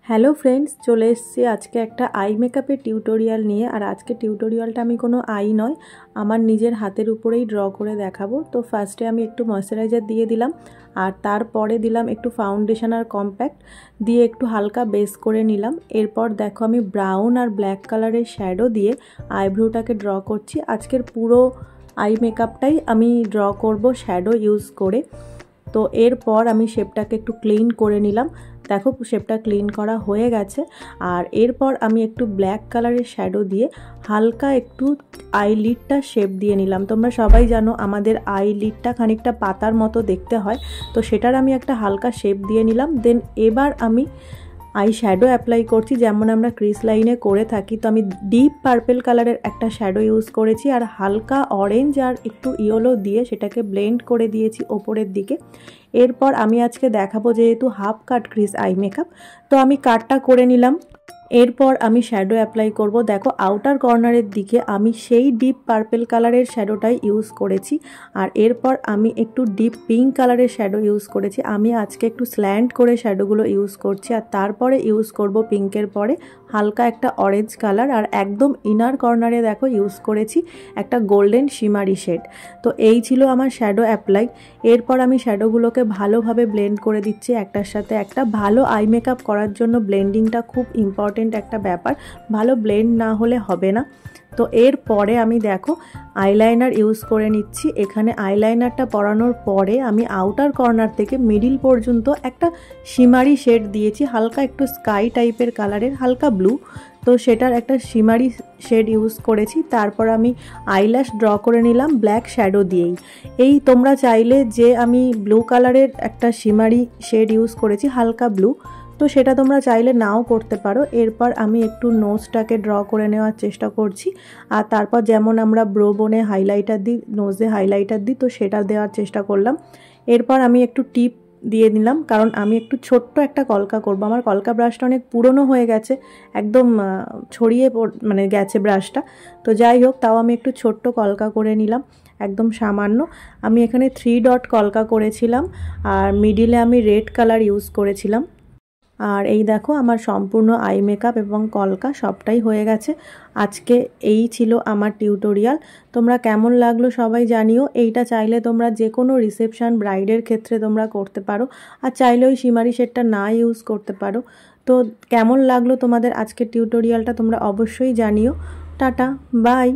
Hello friends, চলে এসেছি আজকে একটা আই মেকআপের টিউটোরিয়াল নিয়ে। আর আজকে টিউটোরিয়ালটা আমি কোনো আই নয়, আমার নিজের হাতের উপরেই ড্র করে দেখাবো। তো ফার্স্টে আমি একটু ময়শ্চারাইজার দিয়ে দিলাম, আর তারপরে দিলাম একটু ফাউন্ডেশন আর কম্প্যাক্ট দিয়ে একটু হালকা বেস করে নিলাম। এরপর দেখো আমি ব্রাউন আর ব্ল্যাক কালারের শ্যাডো দিয়ে আইব্রোটাকে ড্র করছি। আজকের পুরো আই মেকআপটাই আমি ড্র করব শ্যাডো ইউজ করে। তো এরপর আমি শেপটাকে একটু ক্লিন করে নিলাম। দেখো শেপটা ক্লিন করা হয়ে গেছে। আর এরপর আমি একটু ব্ল্যাক কালারের শ্যাডো দিয়ে হালকা একটু আইলিডটা শেপ দিয়ে নিলাম। তোমরা সবাই জানো আমাদের আইলিডটা খানিকটা পাতার মতো দেখতে হয়, তো সেটার আমি একটা হালকা শেপ দিয়ে নিলাম। দেন এবার আমি আই শ্যাডো অ্যাপ্লাই করছি, যেমন আমরা ক্রিস লাইনে করে থাকি। তো আমি ডিপ পার্পল কালারের একটা শ্যাডো ইউজ করেছি, আর হালকা অরেঞ্জ আর একটু ইয়েলো দিয়ে সেটাকে ব্লেন্ড করে দিয়েছি ওপরের দিকে। এরপর আমি আজকে দেখাবো যেহেতু হাফ কাট ক্রিস আই মেকআপ, তো আমি কাটটা করে নিলাম। এরপর আমি শ্যাডো অ্যাপ্লাই করব। দেখো আউটার কর্নারের দিকে আমি সেই ডিপ পার্পল কালারের শ্যাডোটাই ইউজ করেছি, আর এরপর আমি একটু ডিপ পিঙ্ক কালারের শ্যাডো ইউজ করেছি। আমি আজকে একটু স্ল্যান্ট করে শ্যাডোগুলো ইউজ করছি, আর তারপরে ইউজ করব পিঙ্কের পরে হালকা একটা অরেঞ্জ কালার। আর একদম ইনার কর্নারে দেখো ইউজ করেছি একটা গোল্ডেন শিমারি শেড। তো এই ছিল আমার শ্যাডো অ্যাপ্লাই। এরপর আমি শ্যাডোগুলোকে ভালোভাবে ব্লেন্ড করে দিচ্ছি একটার সাথে একটা। ভালো আই মেকআপ করার জন্য ব্লেন্ডিংটা খুব ইম্পর্টেন্ট একটা ব্যাপার, ভালো ব্লেন্ড না হলে হবে না। তো এরপরে আমি দেখো আইলাইনার ইউজ করে নিচ্ছি। এখানে আইলাইনারটা পরানোর পরে আমি আউটার কর্নার থেকে মিডিল পর্যন্ত একটা শিমারি শেড দিয়েছি, হালকা একটু স্কাই টাইপের কালারের, হালকা ব্লু। তো সেটার একটা শিমারি শেড ইউজ করেছি। তারপর আমি আইল্যাশ ড্র করে নিলাম ব্ল্যাক শ্যাডো দিয়েই। এই তোমরা চাইলে যে আমি ব্লু কালারের একটা শিমারি শেড ইউজ করেছি হালকা ব্লু, তো সেটা তোমরা চাইলে নাও করতে পারো। এরপর আমি একটু নোজটাকে ড্র করে নেওয়ার চেষ্টা করছি, আর তারপর যেমন আমরা ব্রো বোনে হাইলাইটার দিই, নোজে হাইলাইটার দিই, তো সেটা দেওয়ার চেষ্টা করলাম। এরপর আমি একটু টিপ দিয়ে নিলাম, কারণ আমি একটু ছোট্ট একটা কলকা করব। আমার কলকা ব্রাশটা অনেক পুরনো হয়ে গেছে, একদম ছড়িয়ে মানে গেছে ব্রাশটা। তো যাই হোক, তাও আমি একটু ছোট্ট কলকা করে নিলাম, একদম সামান্য। আমি এখানে 3 ডট কলকা করেছিলাম, আর মিডিলে আমি রেড কালার ইউজ করেছিলাম। আর এই দেখো আমার সম্পূর্ণ আই মেকআপ এবং কলকা সবটাই হয়ে গেছে। আজকে এই ছিল আমার টিউটোরিয়াল। তোমরা কেমন লাগলো সবাই জানিও। এইটা চাইলে তোমরা যে কোনো রিসেপশন ব্রাইডের ক্ষেত্রে তোমরা করতে পারো, আর চাইলে ওই শিমারি শেডটা না ইউজ করতে পারো। তো কেমন লাগলো তোমাদের আজকের টিউটোরিয়ালটা তোমরা অবশ্যই জানিও। Tata, by.